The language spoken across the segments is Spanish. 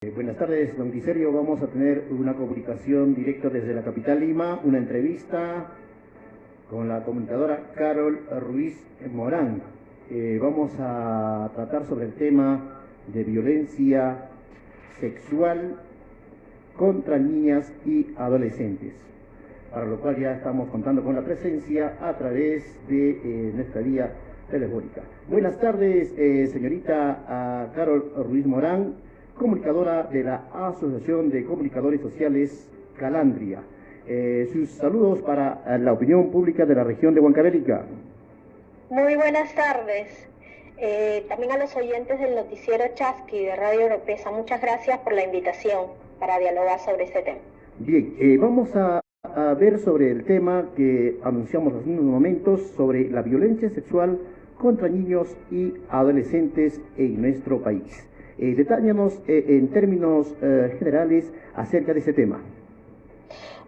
Buenas tardes, don Quiserio. Vamos a tener una comunicación directa desde la capital Lima, una entrevista con la comunicadora Carol Ruiz Morán. Vamos a tratar sobre el tema de violencia sexual contra niñas y adolescentes, para lo cual ya estamos contando con la presencia a través de nuestra vía telefónica. Buenas tardes, señorita Carol Ruiz Morán, comunicadora de la Asociación de Comunicadores Sociales Calandria. Sus saludos para la opinión pública de la región de Huancavelica. Muy buenas tardes. También a los oyentes del noticiero Chasqui de Radio Oropesa, muchas gracias por la invitación para dialogar sobre este tema. Bien, vamos a ver sobre el tema que anunciamos hace unos momentos, sobre la violencia sexual contra niños y adolescentes en nuestro país. Detállanos en términos generales acerca de este tema.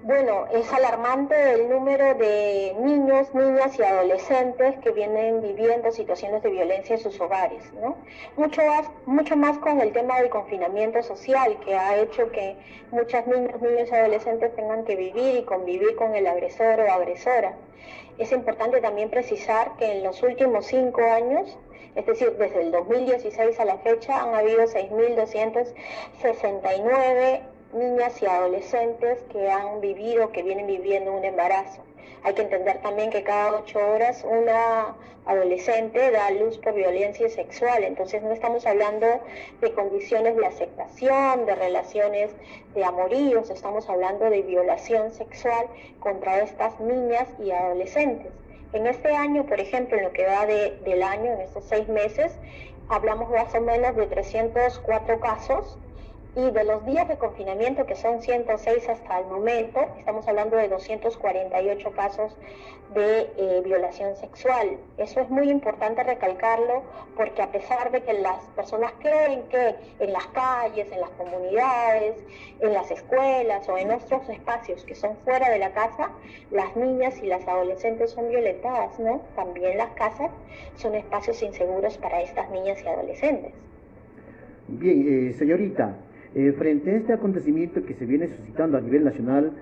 Bueno, es alarmante el número de niños, niñas y adolescentes que vienen viviendo situaciones de violencia en sus hogares, ¿no? Mucho más con el tema del confinamiento social, que ha hecho que muchas niñas, niños y adolescentes tengan que vivir y convivir con el agresor o agresora. Es importante también precisar que en los últimos 5 años, es decir, desde el 2016 a la fecha, han habido 6.269 niñas y adolescentes que han vivido, que vienen viviendo un embarazo. Hay que entender también que cada 8 horas una adolescente da a luz por violencia sexual, entonces no estamos hablando de condiciones de aceptación, de relaciones de amoríos, estamos hablando de violación sexual contra estas niñas y adolescentes. En este año, por ejemplo, en lo que va del año, en estos 6 meses, hablamos más o menos de 304 casos, y de los días de confinamiento, que son 106 hasta el momento, estamos hablando de 248 casos de violación sexual. Eso es muy importante recalcarlo, porque a pesar de que las personas creen que en las calles, en las comunidades, en las escuelas o en otros espacios que son fuera de la casa, las niñas y las adolescentes son violentadas, ¿no? También las casas son espacios inseguros para estas niñas y adolescentes. Bien, señorita, frente a este acontecimiento que se viene suscitando a nivel nacional,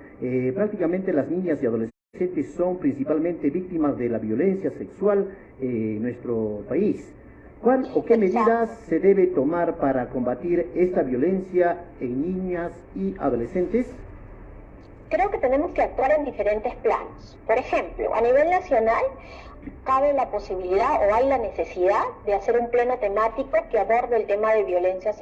prácticamente las niñas y adolescentes son principalmente víctimas de la violencia sexual en nuestro país. ¿Cuál o qué medidas se debe tomar para combatir esta violencia en niñas y adolescentes? Creo que tenemos que actuar en diferentes planos. Por ejemplo, a nivel nacional, cabe la posibilidad o hay la necesidad de hacer un pleno temático que aborde el tema de violencia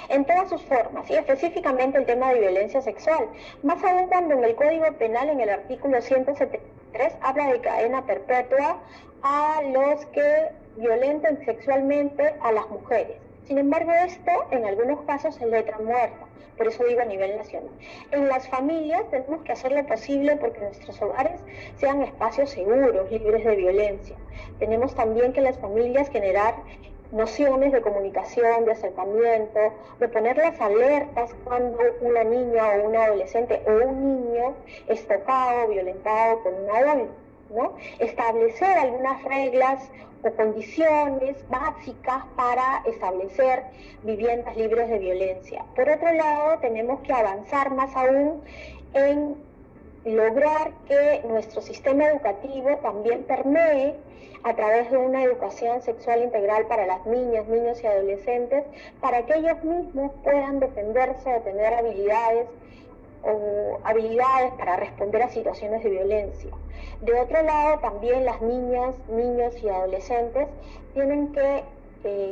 en todas sus formas, y específicamente el tema de violencia sexual. Más aún cuando en el Código Penal, en el artículo 173, habla de cadena perpetua a los que violenten sexualmente a las mujeres. Sin embargo, esto en algunos casos es letra muerta. Por eso digo a nivel nacional. En las familias tenemos que hacer lo posible porque nuestros hogares sean espacios seguros, libres de violencia. Tenemos también que en las familias generar nociones de comunicación, de acercamiento, de poner las alertas cuando una niña o un adolescente o un niño es tocado, violentado por un adulto, ¿no? Establecer algunas reglas o condiciones básicas para establecer viviendas libres de violencia. Por otro lado, tenemos que avanzar más aún en lograr que nuestro sistema educativo también permee a través de una educación sexual integral para las niñas, niños y adolescentes, para que ellos mismos puedan defenderse o tener habilidades para responder a situaciones de violencia. De otro lado, también las niñas, niños y adolescentes tienen que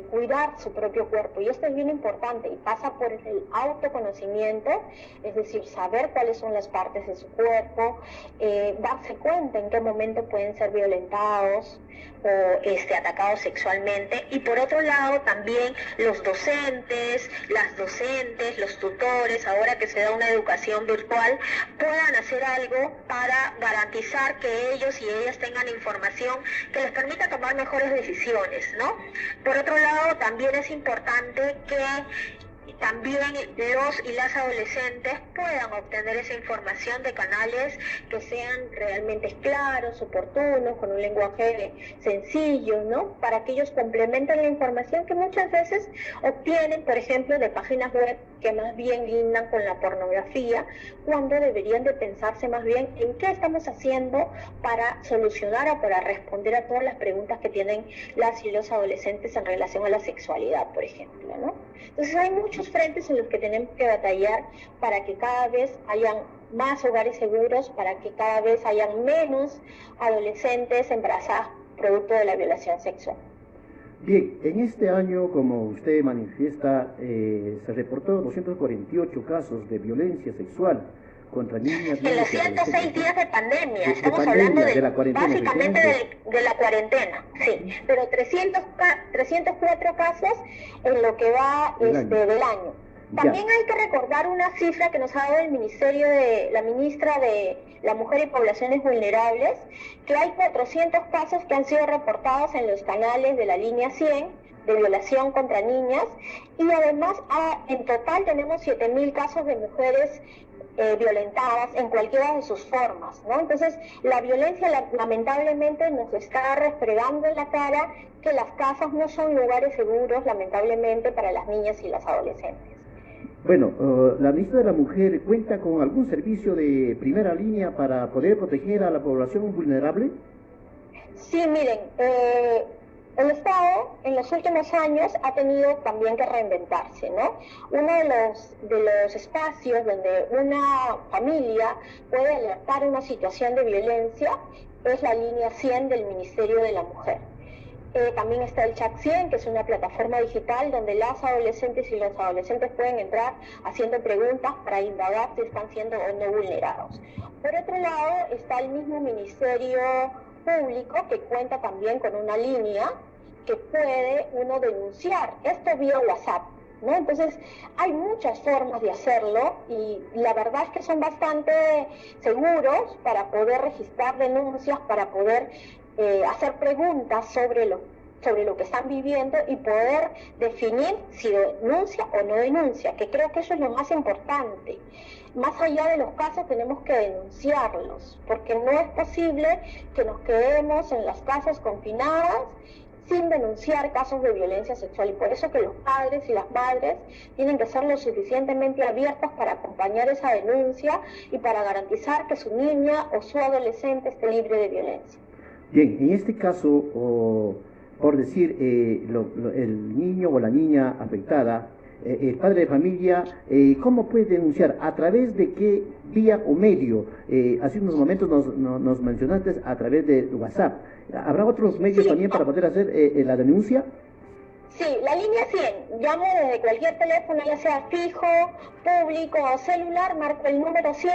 cuidar su propio cuerpo, y esto es bien importante y pasa por el autoconocimiento, es decir, saber cuáles son las partes de su cuerpo, darse cuenta en qué momento pueden ser violentados o atacados sexualmente. Y por otro lado también los docentes, las docentes, los tutores, ahora que se da una educación virtual, puedan hacer algo para garantizar que ellos y ellas tengan información que les permita tomar mejores decisiones, ¿no? Por otro lado, también es importante que también los y las adolescentes puedan obtener esa información de canales que sean realmente claros, oportunos, con un lenguaje sencillo, ¿no? Para que ellos complementen la información que muchas veces obtienen, por ejemplo, de páginas web que más bien lindan con la pornografía, cuando deberían de pensarse más bien en qué estamos haciendo para solucionar o para responder a todas las preguntas que tienen las y los adolescentes en relación a la sexualidad, por ejemplo, ¿no? Entonces hay muchos frentes en los que tenemos que batallar para que cada vez hayan más hogares seguros, para que cada vez hayan menos adolescentes embarazadas producto de la violación sexual. Bien, en este año, como usted manifiesta, se reportó 248 casos de violencia sexual contra niñas. En los 106 días de pandemia, estamos hablando de la cuarentena, básicamente de la cuarentena, sí, pero 304 casos en lo que va del año. También hay que recordar una cifra que nos ha dado el Ministerio de la Ministra de la Mujer y Poblaciones Vulnerables, que hay 400 casos que han sido reportados en los canales de la línea 100 de violación contra niñas, y además en total tenemos 7.000 casos de mujeres violentadas en cualquiera de sus formas, ¿no? Entonces, la violencia lamentablemente nos está restregando en la cara que las casas no son lugares seguros, lamentablemente, para las niñas y las adolescentes. Bueno, la ministra de la Mujer cuenta con algún servicio de primera línea para poder proteger a la población vulnerable. Sí, miren, el Estado en los últimos años ha tenido también que reinventarse, ¿no? Uno de los espacios donde una familia puede alertar una situación de violencia es la línea 100 del Ministerio de la Mujer. También está el Chat 100, que es una plataforma digital donde las adolescentes y los adolescentes pueden entrar haciendo preguntas para indagar si están siendo o no vulnerados. Por otro lado, está el mismo Ministerio Público, que cuenta también con una línea que puede uno denunciar, esto vía WhatsApp, ¿no? Entonces, hay muchas formas de hacerlo y la verdad es que son bastante seguros para poder registrar denuncias, para poder hacer preguntas sobre lo que están viviendo y poder definir si denuncia o no denuncia, que creo que eso es lo más importante. Más allá de los casos tenemos que denunciarlos, porque no es posible que nos quedemos en las casas confinadas sin denunciar casos de violencia sexual, y por eso que los padres y las madres tienen que ser lo suficientemente abiertos para acompañar esa denuncia y para garantizar que su niña o su adolescente esté libre de violencia. Bien, en este caso, por decir, el niño o la niña afectada, el padre de familia, ¿cómo puede denunciar? ¿A través de qué vía o medio? Hace unos momentos nos mencionaste a través de WhatsApp. ¿Habrá otros medios también para poder hacer la denuncia? Sí, la línea 100, llamo desde cualquier teléfono, ya sea fijo, público o celular, marco el número 100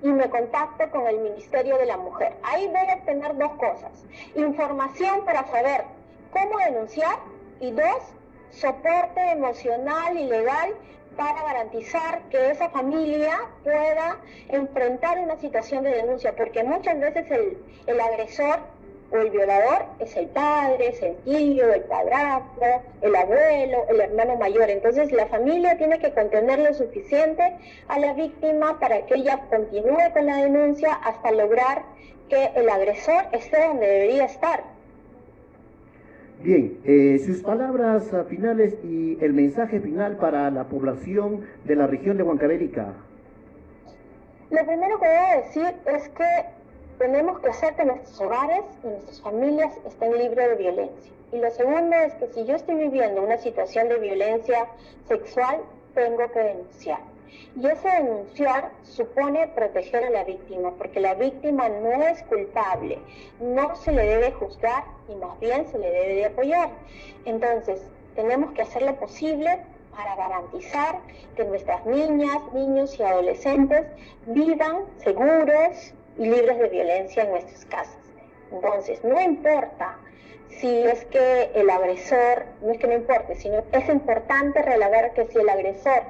y me contacto con el Ministerio de la Mujer. Ahí voy a obtener dos cosas: información para saber cómo denunciar y dos, soporte emocional y legal para garantizar que esa familia pueda enfrentar una situación de denuncia, porque muchas veces el agresor o el violador es el padre, es el tío, el padrastro, el abuelo, el hermano mayor. Entonces la familia tiene que contener lo suficiente a la víctima para que ella continúe con la denuncia hasta lograr que el agresor esté donde debería estar. Bien, sus palabras finales y el mensaje final para la población de la región de Huancavelica. Lo primero que voy a decir es que tenemos que hacer que nuestros hogares y nuestras familias estén libres de violencia. Y lo segundo es que si yo estoy viviendo una situación de violencia sexual, tengo que denunciar. Y ese denunciar supone proteger a la víctima, porque la víctima no es culpable, no se le debe juzgar y más bien se le debe de apoyar. Entonces, tenemos que hacer lo posible para garantizar que nuestras niñas, niños y adolescentes vivan seguros y libres de violencia en nuestras casas. Entonces, no importa si es que el agresor, no es que no importe, sino es importante relevar que si el agresor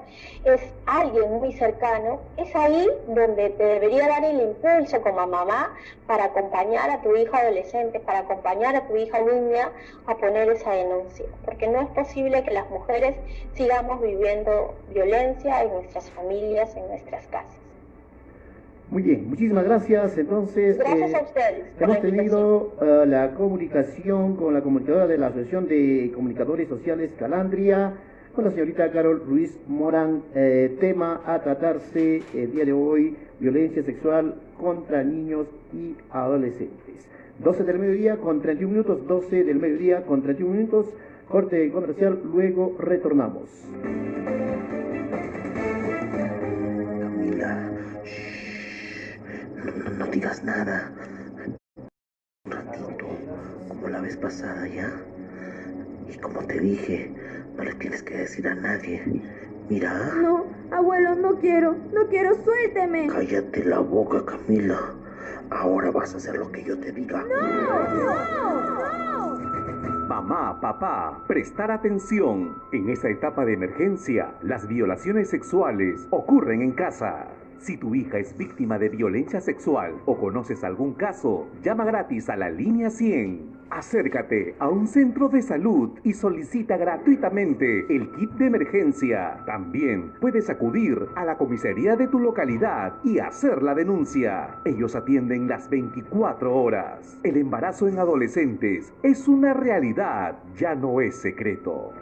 es alguien muy cercano, es ahí donde te debería dar el impulso como mamá para acompañar a tu hija adolescente, para acompañar a tu hija niña a poner esa denuncia, porque no es posible que las mujeres sigamos viviendo violencia en nuestras familias, en nuestras casas. Muy bien, muchísimas gracias. Entonces, gracias a ustedes. Hemos tenido la comunicación con la comunicadora de la Asociación de Comunicadores Sociales Calandria, con la señorita Carol Ruiz Morán. Tema a tratarse el día de hoy, violencia sexual contra niños y adolescentes. 12 del mediodía con 31 minutos, 12 del mediodía con 31 minutos, corte comercial, luego retornamos. Camila, no digas nada. Un ratito, como la vez pasada ya. Y como te dije, no le tienes que decir a nadie. Mira. No, abuelo, no quiero, suélteme. Cállate la boca, Camila. Ahora vas a hacer lo que yo te diga. No. Mamá, papá, prestar atención. En esta etapa de emergencia, las violaciones sexuales ocurren en casa. Si tu hija es víctima de violencia sexual o conoces algún caso, llama gratis a la línea 100. Acércate a un centro de salud y solicita gratuitamente el kit de emergencia. También puedes acudir a la comisaría de tu localidad y hacer la denuncia. Ellos atienden las 24 horas. El embarazo en adolescentes es una realidad, ya no es secreto.